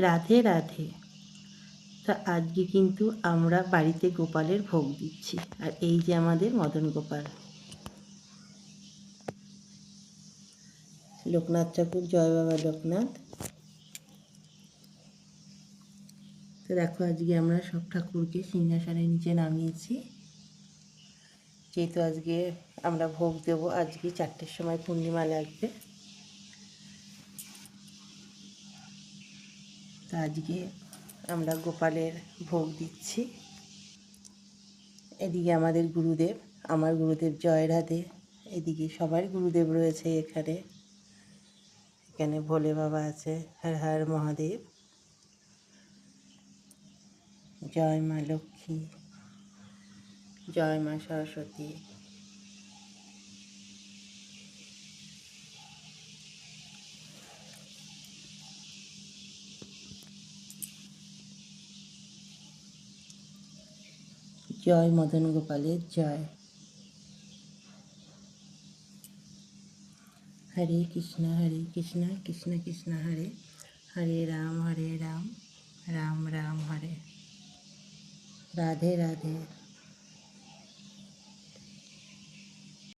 রাধে রাধে। তা আজকে কিন্তু আমরা বাড়িতে গোপালের ভোগ দিচ্ছি। আর এই যে আমাদের মদন গোপাল। লোকনাথ ঠাকুর, জয় বাবা লোকনাথ। তো দেখো আজকে আমরা সব ঠাকুরকে সিংহাসনের নিচে নামিয়েছি, যেহেতু আজকে আমরা ভোগ দেবো। আজকে 4টের সময় পূর্ণিমা লাগবে। তো আজকে আমরা গোপালের ভোগ দিচ্ছি। এদিকে আমাদের গুরুদেব, আমার গুরুদেব জয় রাধে। এদিকে সবার গুরুদেব রয়েছে এখানে। এখানে ভোলে বাবা আছে, হর হর মহাদেব। জয় মা লক্ষ্মী, জয় মা সরস্বতী। জয় মদন গোপালের জয়। হরে কৃষ্ণ কৃষ্ণ কৃষ্ণ হরে হরে, রাম রাম রাম হরে। রাধে রাধে।